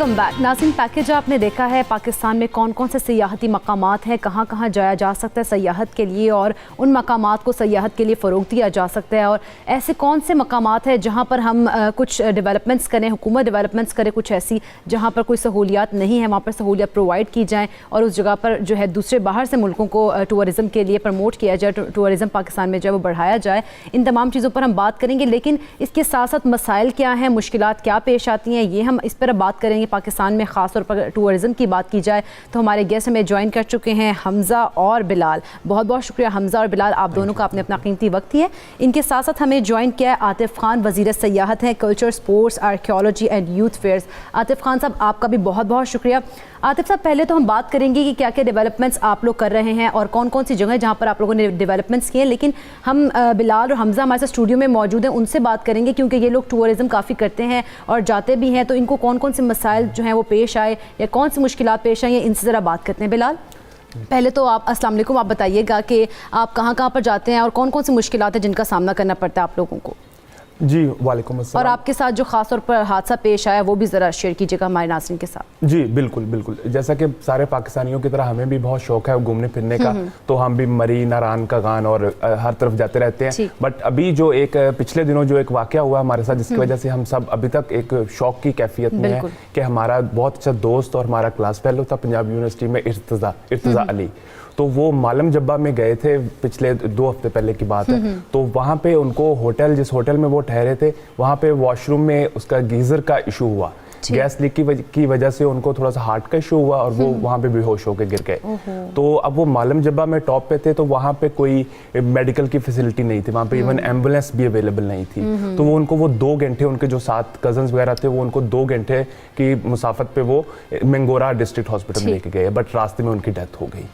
Welcome back. नाज़रीन, package आपने देखा है पाकिस्तान में कौन कौन से सियाहती मकामात हैं, कहाँ कहाँ जाया जा सकता है सयाहत के लिए और उन मकामात को सयाहत के लिए फ़रोग़ दिया जा सकता है, और ऐसे कौन से मकामात हैं जहाँ पर हम कुछ डेवलपमेंट्स करें, हुकूमत डेवलपमेंट्स करे कुछ ऐसी जहाँ पर कोई सहूलियात नहीं है, वहाँ पर सहूलियत प्रोवाइड की जाएँ और उस जगह पर जो है दूसरे बाहर से मुल्कों को टूरिज़म के लिए प्रमोट किया जाए, टूरिज़म पाकिस्तान में जो है वो बढ़ाया जाए। इन तमाम चीज़ों पर हम बात करेंगे, लेकिन इसके साथ साथ मसाइल क्या हैं, मुश्किलात क्या पेश आती हैं, ये हम इस पर बात करेंगे। पाकिस्तान में ख़ास तौर पर टूरिज़म की बात की जाए तो हमारे गेस्ट हमें ज्वाइन कर चुके हैं हमज़ा और बिलाल। बहुत बहुत शुक्रिया हमज़ा और बिलाल, आप दोनों का अपना कीमती वक्त दिया। इनके साथ साथ हमें ज्वाइन किया है आतिफ़ खान, वज़ीर सयाहत हैं, culture, sports, archaeology and youth affairs. Atif Khan साहब, आपका भी बहुत बहुत शुक्रिया। आतिफ़ साहब, पहले तो हम बात करेंगे कि क्या क्या डेवलपमेंट्स आप लोग कर रहे हैं और कौन कौन सी जगह जहाँ पर आप लोगों ने डेवलपमेंट्स किए हैं, लेकिन हम बिलाल और हमज़ा हमारे साथ स्टूडियो में मौजूद हैं, उनसे बात करेंगे क्योंकि ये लोग टूरिज़म काफ़ी करते हैं और जाते भी हैं, तो इनको कौन कौन से मसाइल जो हैं वो पेश आए या कौन सी मुश्किलात पेश आई हैं, इनसे ज़रा बात करते हैं। बिलाल, पहले तो आप अस्सलाम वालेकुम, आप बताइएगा कि आप कहाँ कहाँ पर जाते हैं और कौन कौन सी मुश्किलात हैं जिनका सामना करना पड़ता है आप लोगों को। जी वालेकुम अस्सलाम। और आपके साथ जो ख़ास तौर पर हादसा पेश आया वो भी ज़रा शेयर कीजिएगा हमारे नाज़रीन के साथ। जी बिल्कुल बिल्कुल, जैसा कि सारे पाकिस्तानियों की तरह हमें भी बहुत शौक है घूमने फिरने का, तो हम भी मरी, नारान का गान और हर तरफ जाते रहते हैं। बट अभी जो एक पिछले दिनों जो एक वाक़या हुआ हमारे साथ, जिसकी वजह से हम सब अभी तक एक शौक की कैफियत में है कि हमारा बहुत अच्छा दोस्त और हमारा क्लास फेलो था पंजाब यूनिवर्सिटी में, इर्तज़ा अली, तो वो मालम जब्बा में गए थे, पिछले 2 हफ्ते पहले की बात है। तो वहाँ पे उनको होटल, जिस होटल में वो ठहरे थे, वहाँ पे वॉशरूम में उसका गीज़र का इशू हुआ, गैस लीक की वजह से उनको थोड़ा सा हार्ट का इशू हुआ और वो वहाँ पे बेहोश होकर गिर गए। तो अब वो मालम जब्बा में टॉप पे थे, तो वहाँ पे कोई मेडिकल की फैसिलिटी नहीं थी, वहाँ पे इवन एम्बुलेंस भी अवेलेबल नहीं थी। तो वो उनको 2 घंटे, उनके जो 7 कजन्स वगैरह थे, वो उनको 2 घंटे की मुसाफत पे वो मंगोरा डिस्ट्रिक्ट हॉस्पिटल लेके गए, बट रास्ते में उनकी डेथ हो गई।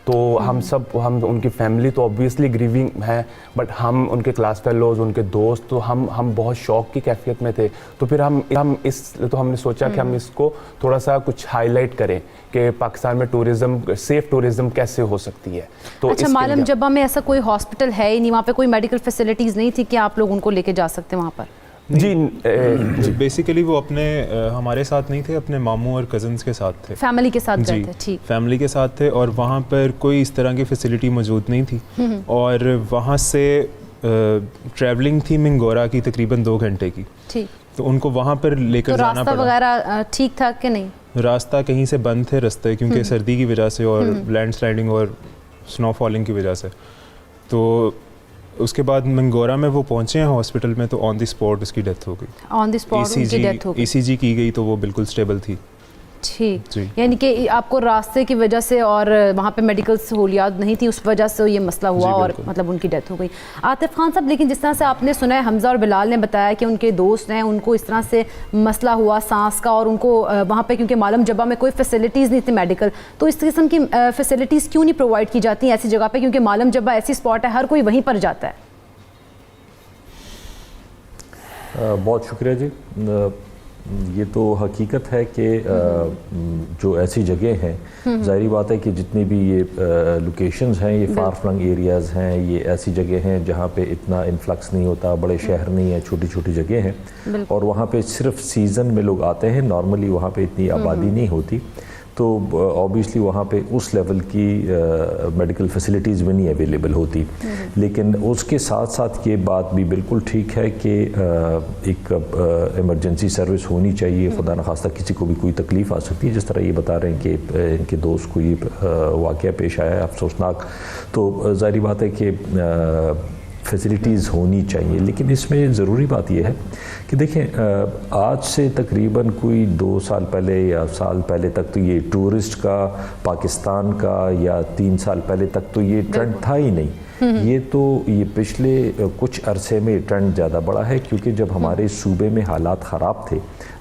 तो हम उनकी फैमिली तो ऑब्वियसली ग्रीविंग है, बट हम उनके क्लास फेलोज, उनके दोस्त, तो हम बहुत शौक की कैफियत में थे। तो फिर हमने सोचा कि हम इसको थोड़ा सा कुछ हाईलाइट करें कि पाकिस्तान में टूरिज्म, सेफ टूरिज्म कैसे हो सकती है। तो अच्छा, मालम जब्बा में ऐसा कोई हॉस्पिटल है ही नहीं, वहाँ पे कोई मेडिकल फैसिलिटीज़ नहीं थी कि आप लोग उनको लेके जा सकते वहाँ पर? जी बेसिकली वो अपने हमारे साथ नहीं थे, अपने मामू और कज़न्स के साथ थे, फैमिली के साथ गए थे। ठीक, फैमिली के साथ थे और वहाँ पर कोई इस तरह की फैसिलिटी मौजूद नहीं थी और वहाँ से ट्रैवलिंग थी मंगोरा की तकरीबन 2 घंटे की। ठीक, तो उनको वहाँ पर लेकर जाना पड़ा। रास्ता वगैरह ठीक था कि नहीं? रास्ता कहीं से बंद थे रास्ते, क्योंकि सर्दी की वजह से और लैंडस्लाइडिंग और स्नोफॉलिंग की वजह से। तो उसके बाद मंगोरा में वो पहुंचे हैं हॉस्पिटल में, तो ऑन द स्पॉट उसकी डेथ हो गई। ऑन द स्पॉट उनकी डेथ हो गई। ECG की गई तो वो बिल्कुल स्टेबल थी। ठीक, यानी कि आपको रास्ते की वजह से और वहाँ पे मेडिकल सहूलियात नहीं थी, उस वजह से ये मसला हुआ और मतलब उनकी डेथ हो गई। आतिफ़ खान साहब, लेकिन जिस तरह से आपने सुना है, हमज़ा और बिलाल ने बताया कि उनके दोस्त हैं, उनको इस तरह से मसला हुआ सांस का, और उनको वहाँ पे क्योंकि मालम जब्बा में कोई फैसिलिटीज़ नहीं थी मेडिकल, तो इस किस्म की फैसिलिटीज़ क्यों नहीं प्रोवाइड की जाती ऐसी जगह पर, क्योंकि मालम जब्बा ऐसी स्पॉट है हर कोई वहीं पर जाता है? बहुत शुक्रिया जी। ये तो हकीकत है कि जो ऐसी जगह हैं, ज़ाहिरी बात है कि जितनी भी ये लोकेशंस हैं, ये फार फ्लंग एरियाज़ हैं, ये ऐसी जगह हैं जहाँ पे इतना इन्फ्लक्स नहीं होता, बड़े शहर नहीं है, छोटी छोटी जगह हैं और वहाँ पे सिर्फ सीज़न में लोग आते हैं, नॉर्मली वहाँ पे इतनी आबादी नहीं होती, तो ऑब्वियसली वहाँ पे उस लेवल की मेडिकल फैसिलिटीज़ भी नहीं अवेलेबल होती। लेकिन उसके साथ साथ ये बात भी बिल्कुल ठीक है कि एक इमरजेंसी सर्विस होनी चाहिए, खुदा न खास्ता किसी को भी कोई तकलीफ़ आ सकती है, जिस तरह ये बता रहे हैं कि इनके दोस्त को ये वाक़या पेश आया है अफसोसनाक, तो ज़ाहिर बात है कि फैसिलिटीज़ होनी चाहिए। लेकिन इसमें ज़रूरी बात यह है कि देखें, आज से तकरीबन कोई 2 साल पहले या साल पहले तक तो ये टूरिस्ट का पाकिस्तान का, या 3 साल पहले तक तो ये ट्रेंड था ही नहीं। ये पिछले कुछ अरसे में ट्रेंड ज़्यादा बढ़ा है, क्योंकि जब हमारे सूबे में हालात ख़राब थे,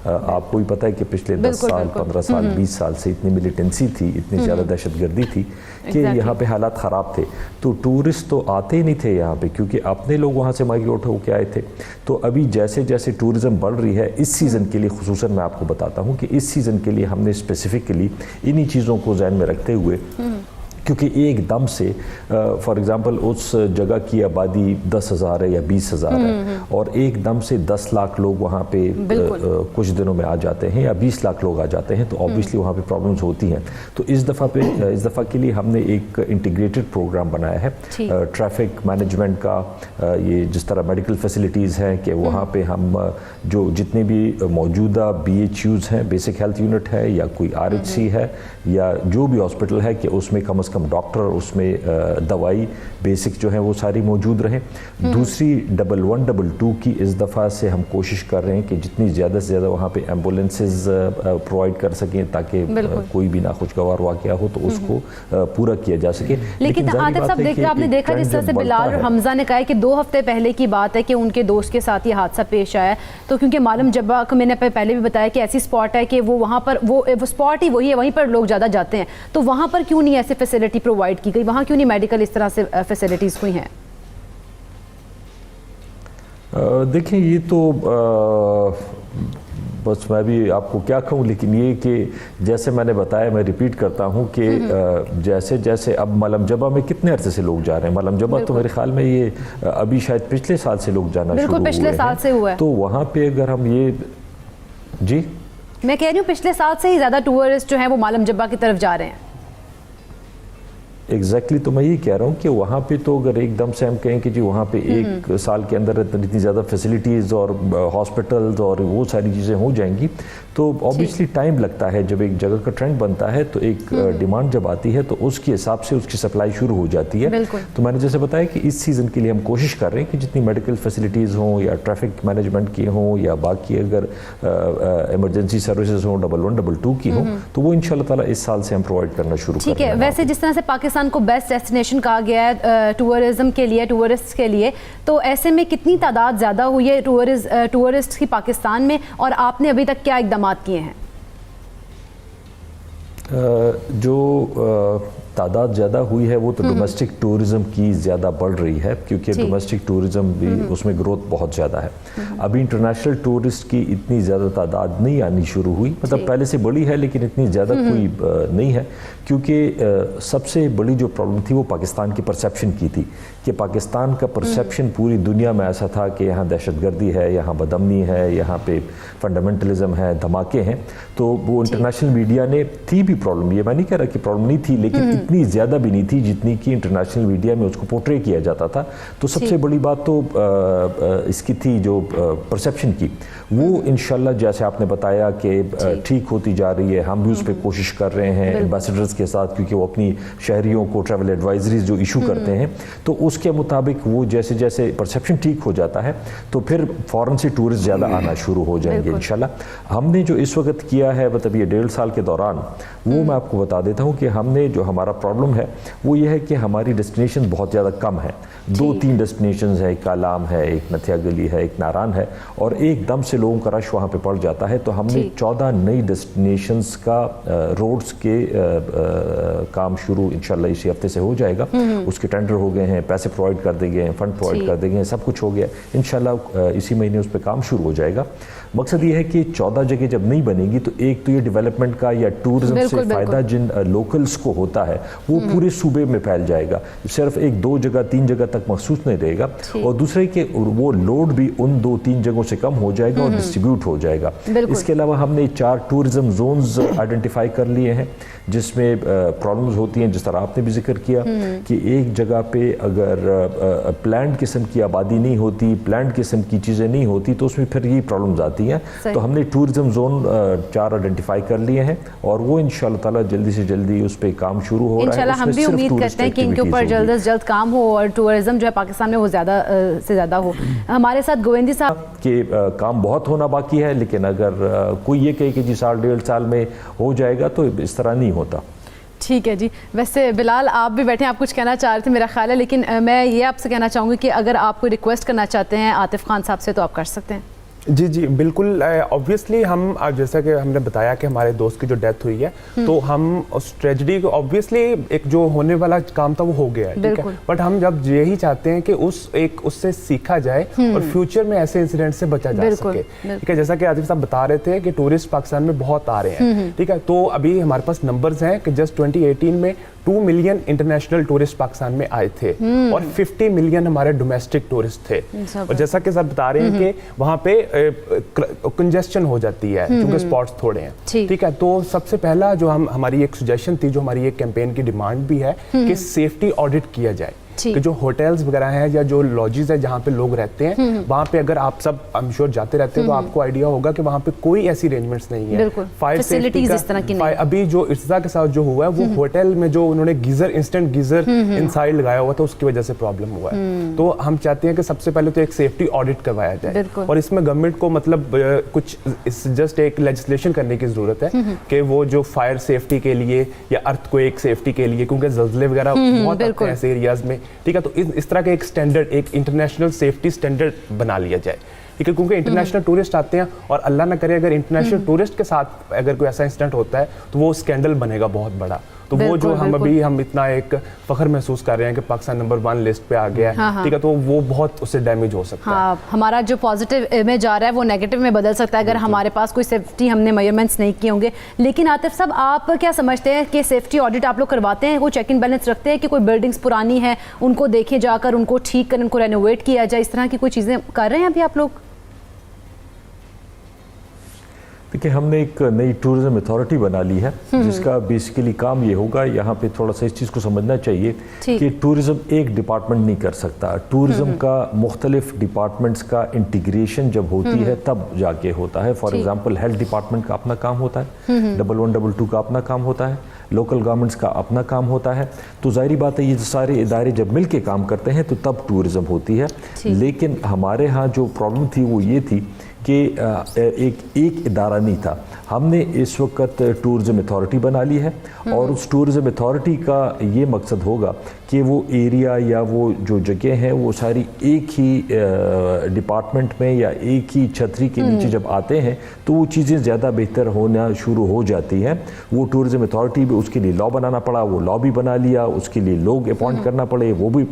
आपको भी पता है कि पिछले 10 साल 15 साल 20 साल से इतनी मिलिटेंसी थी, इतनी ज़्यादा दहशतगर्दी थी कि यहाँ पे हालात ख़राब थे, तो टूरिस्ट तो आते ही नहीं थे यहाँ पे, क्योंकि अपने लोग वहाँ से माइग्रेट होकर आए थे। तो अभी जैसे जैसे टूरिज़म बढ़ रही है, इस सीज़न के लिए खुसूसन मैं आपको बताता हूँ कि इस सीज़न के लिए हमने स्पेसिफ़िकली इन्हीं चीज़ों को ज़हन में रखते हुए क्योंकि एकदम से फॉर एग्जांपल उस जगह की आबादी 10,000 है या 20,000 है और एकदम से 10 लाख लोग वहाँ पे कुछ दिनों में आ जाते हैं या 20 लाख लोग आ जाते हैं, तो ऑब्वियसली वहाँ पे प्रॉब्लम्स होती हैं। तो इस दफ़ा के लिए हमने एक इंटीग्रेटेड प्रोग्राम बनाया है ट्रैफिक मैनेजमेंट का। ये जिस तरह मेडिकल फैसिलिटीज़ हैं कि वहाँ पे हम जो जितने भी मौजूदा BHUs हैं, बेसिक हेल्थ यूनिट है या कोई RHC है या जो भी हॉस्पिटल है, कि उसमें कम से कम डॉक्टर, उसमें दवाई बेसिक जो है वो सारी मौजूद रहे। दूसरी 1122 की इस दफ़ा से हम कोशिश कर रहे हैं कि जितनी ज़्यादा से ज़्यादा वहाँ पे एम्बुलेंसेज प्रोवाइड कर सकें ताकि कोई भी नाखुशगवार वाक़या हो तो उसको पूरा किया जा सके। लेकिन आतिफ साहब, आपने देखा जिस तरह से बिलाल और हमजा ने कहा है कि 2 हफ्ते पहले की बात है कि उनके दोस्त के साथ ये हादसा पेश आया, तो क्योंकि मालूम जब्बा को मैंने पहले भी बताया कि ऐसी स्पॉट है कि वो वहाँ पर वो स्पॉट ही वही है, वहीं पर लोग ज़्यादा जाते हैं, तो वहाँ पर क्यों नहीं ऐसी फैसिलिटी प्रोवाइड की गई, वहाँ क्यों नहीं मेडिकल इस तरह से फैसिलिटीज़ हुई हैं? देखिए ये तो बस मैं भी आपको क्या कहूँ, लेकिन ये कि जैसे मैंने बताया, मैं रिपीट करता हूँ कि जैसे जैसे अब मलम जबा में कितने अरसे से लोग जा रहे हैं, मलम जबा तो मेरे ख्याल में ये अभी शायद पिछले साल से लोग जाना शुरू हुए पिछले साल से हुआ है। तो वहाँ पे अगर हम ये जी मैं कह रही हूँ पिछले साल से ही ज़्यादा टूरिस्ट जो हैं वो मालम जब्बा की तरफ जा रहे हैं। एग्जैक्टली तो मैं ये कह रहा हूँ कि वहाँ पे तो अगर एकदम से हम कहें कि जी वहाँ पे एक साल के अंदर इतनी ज़्यादा फैसिलिटीज़ और हॉस्पिटल्स और वो सारी चीज़ें हो जाएंगी तो ऑब्वियसली टाइम लगता है। जब एक जगह का ट्रेंड बनता है तो एक डिमांड जब आती है तो उसके हिसाब से उसकी सप्लाई शुरू हो जाती है। तो मैंने जैसे बताया कि इस सीज़न के लिए हम कोशिश कर रहे हैं कि जितनी मेडिकल फैसिलिटीज़ हों या ट्रैफिक मैनेजमेंट की हों या बाकी अगर इमरजेंसी सर्विसेज हों 1122 की हों तो वो इंशाल्लाह ताला इस साल से हम प्रोवाइड करना शुरू करेंगे। ठीक है, वैसे जिस तरह से पाकिस्तान को बेस्ट डेस्टिनेशन कहा गया है टूरिज्म के लिए, टूरिस्ट के लिए, तो ऐसे में कितनी तादाद ज़्यादा हुई है टूरिस्ट की पाकिस्तान में और आपने अभी तक क्या इक़दाम किए हैं? जो तादाद ज़्यादा हुई है वो तो डोमेस्टिक टूरिज़्म की ज़्यादा बढ़ रही है क्योंकि डोमेस्टिक टूरिज़्म भी उसमें ग्रोथ बहुत ज़्यादा है। अभी इंटरनेशनल टूरिस्ट की इतनी ज़्यादा तादाद नहीं आनी शुरू हुई, मतलब पहले से बड़ी है लेकिन इतनी ज़्यादा कोई नहीं है क्योंकि सबसे बड़ी जो प्रॉब्लम थी वो पाकिस्तान की परसेप्शन की थी कि पाकिस्तान का परसेप्शन पूरी दुनिया में ऐसा था कि यहाँ दहशतगर्दी है, यहाँ बदअमनी है, यहाँ पे फंडामेंटलिज्म है, धमाके हैं। तो वो इंटरनेशनल मीडिया ने थी भी प्रॉब्लम, ये मैं नहीं कह रहा कि प्रॉब्लम नहीं थी, लेकिन इतनी ज़्यादा भी नहीं थी जितनी कि इंटरनेशनल मीडिया में उसको पोर्ट्रे किया जाता था। तो सबसे बड़ी बात तो इसकी थी जो परसेप्शन की, वो इंशाल्लाह जैसे आपने बताया कि ठीक होती जा रही है। हम भी उस पर कोशिश कर रहे हैं एम्बेसडर्स के साथ क्योंकि वो अपनी शहरियों को ट्रैवल एडवाइजरीज जो इशू करते हैं तो उसके मुताबिक वो जैसे जैसे परसेप्शन ठीक हो जाता है तो फिर फ़ौरन से टूरिस्ट ज़्यादा आना शुरू हो जाएंगे इंशाल्लाह। हमने जो इस वक्त किया है मतलब ये 1.5 साल के दौरान वो मैं आपको बता देता हूँ कि हमने जो हमारा प्रॉब्लम है वो ये है कि हमारी डेस्टिनेशन बहुत ज़्यादा कम है। 2-3 डेस्टिनेशंस है, एक कालाम है, एक नथिया गली है, एक नारान है और एकदम से लोगों का रश वहाँ पे पड़ जाता है। तो हमने 14 नई डेस्टिनेशंस का रोड्स के काम शुरू इंशाल्लाह इसी हफ्ते से हो जाएगा। उसके टेंडर हो गए हैं, पैसे प्रोवाइड कर दिए गए हैं, फंड प्रोवाइड कर दिए गए हैं, सब कुछ हो गया। इंशाल्लाह इसी महीने उस पर काम शुरू हो जाएगा। मकसद ये है कि 14 जगह जब नहीं बनेगी तो एक तो ये डेवलपमेंट का या टूरिज्म से फ़ायदा जिन लोकल्स को होता है वो पूरे सूबे में फैल जाएगा, सिर्फ 1-2 जगह 3 जगह तक महसूस नहीं रहेगा। और दूसरे के वो लोड भी उन 2-3 जगहों से कम हो जाएगा और डिस्ट्रीब्यूट हो जाएगा। इसके अलावा हमने 4 टूरिज्म जोन्स आइडेंटिफाई कर लिए हैं जिसमें प्रॉब्लम्स होती हैं, जिस तरह आपने भी जिक्र किया कि एक जगह पे अगर प्लान्ड किस्म की आबादी नहीं होती, प्लान्ड किस्म की चीज़ें नहीं होती तो उसमें फिर ये प्रॉब्लम्स आती हैं। तो हमने टूरिज्म जोन 4 आइडेंटिफाई कर लिए हैं और वो इंशाल्लाह ताला जल्दी से जल्दी उस पर काम शुरू हो रहा है। इंशाल्लाह हम भी उम्मीद करते हैं कि इनके ऊपर जल्द से जल्द काम हो और टूरिज्म जो है पाकिस्तान में वो ज़्यादा से ज़्यादा हो। हमारे साथ गोविंदी साहब के काम बहुत होना बाकी है, लेकिन अगर कोई ये कहे कि जी 1.5 साल में हो जाएगा तो इस तरह नहीं होता। ठीक है जी। वैसे बिलाल आप भी बैठे हैं, आप कुछ कहना चाह रहे थे मेरा ख्याल है, लेकिन मैं ये आपसे कहना चाहूँगी कि अगर आप कोई रिक्वेस्ट करना चाहते हैं आतिफ खान साहब से तो आप कर सकते हैं। जी जी बिल्कुल। ऑब्वियसली हम जैसा कि हमने बताया कि हमारे दोस्त की जो डेथ हुई है तो हम उस ट्रेजेडी को ऑब्वियसली एक जो होने वाला काम था वो हो गया है, ठीक है, बट हम जब यही चाहते हैं कि उससे सीखा जाए और फ्यूचर में ऐसे इंसिडेंट से बचा जा सके, ठीक है। जैसा कि आतिफ साहब बता रहे थे कि टूरिस्ट पाकिस्तान में बहुत आ रहे हैं, ठीक है, तो अभी हमारे पास नंबर्स हैं कि जस्ट 2018 में 2 मिलियन इंटरनेशनल टूरिस्ट पाकिस्तान में आए थे और 50 मिलियन हमारे डोमेस्टिक टूरिस्ट थे। और जैसा कि सब बता रहे हैं कि वहाँ पे कंजेस्शन हो जाती है क्योंकि स्पॉट्स थोड़े हैं, ठीक है। तो सबसे पहला जो हमारी एक सजेशन थी, जो हमारी एक कैंपेन की डिमांड भी है कि सेफ्टी ऑडिट किया जाए कि जो होटल्स वगैरह हैं या जो लॉजेस है जहाँ पे लोग रहते हैं, वहाँ पे अगर आप सब आई एम श्योर जाते रहते हैं तो आपको आइडिया होगा कि वहाँ पे कोई ऐसी अरेंजमेंट्स नहीं है। फायर सेफ्टी का अभी जो इर्तिजा के साथ जो हुआ है वो होटल में जो उन्होंने गीजर, इंस्टेंट गीजर इनसाइड लगाया हुआ था, उसकी वजह से प्रॉब्लम हुआ है। तो हम चाहते हैं कि सबसे पहले तो एक सेफ्टी ऑडिट करवाया जाए और इसमें गवर्नमेंट को मतलब कुछ जस्ट एक लेजिस्लेशन करने की जरूरत है कि वो जो फायर सेफ्टी के लिए या अर्थक्वेक सेफ्टी के लिए, क्योंकि ज़लज़ले वगैरह बहुत आते हैं ऐसे एरियाज में, ठीक है। तो इस तरह का एक स्टैंडर्ड, एक इंटरनेशनल सेफ्टी स्टैंडर्ड बना लिया जाए, ठीक है। क्योंकि इंटरनेशनल टूरिस्ट आते हैं और अल्लाह ना करे अगर इंटरनेशनल टूरिस्ट के साथ अगर कोई ऐसा इंसिडेंट होता है तो वो स्कैंडल बनेगा बहुत बड़ा। तो वो जो हम इतना एक फख्र महसूस कर रहे हैं कि पाकिस्तान नंबर 1 लिस्ट पे आ गया है, ठीक है, तो वो बहुत उससे डैमेज हो सकता है। हमारा जो पॉजिटिव इमेज आ रहा है वो नेगेटिव में बदल सकता है अगर हमारे पास कोई सेफ्टी हमने मेजरमेंट्स नहीं किए होंगे। लेकिन आतिफ साहब, आप क्या समझते हैं कि सेफ्टी ऑडिट आप लोग करवाते हैं, कोई चेक इन बैलेंस रखते हैं कि कोई बिल्डिंग्स पुरानी है उनको देखे जाकर, उनको ठीक कर, उनको रेनोवेट किया जाए, इस तरह की कोई चीज़ें कर रहे हैं अभी आप लोग? देखिए, हमने एक नई टूरिज्म अथॉरिटी बना ली है जिसका बेसिकली काम ये होगा, यहाँ पे थोड़ा सा इस चीज़ को समझना चाहिए कि टूरिज्म एक डिपार्टमेंट नहीं कर सकता। टूरिज्म का मुख्तलिफ डिपार्टमेंट्स का इंटीग्रेशन जब होती है तब जाके होता है। फॉर एग्जांपल हेल्थ डिपार्टमेंट का अपना काम होता है, 1122 का अपना काम होता है, लोकल गवर्नमेंट्स का अपना काम होता है। तो जाहिर बात है ये सारे इदारे जब मिल के काम करते हैं तो तब टूरिज्म होती है। लेकिन हमारे यहाँ जो प्रॉब्लम थी वो ये थी कि एक इदारा नहीं था। हमने इस वक्त टूरिज्म अथॉरिटी बना ली है और उस टूरिज्म अथॉरिटी का ये मकसद होगा कि वो एरिया या वो जो जगह हैं वो सारी एक ही डिपार्टमेंट में या एक ही छतरी के नीचे जब आते हैं तो वो चीज़ें ज़्यादा बेहतर होना शुरू हो जाती हैं। वो टूरिज्म अथॉरिटी भी, उसके लिए लॉ बनाना पड़ा, वो लॉ भी बना लिया, उसके लिए लोग अपॉइंट करना पड़े, वो भी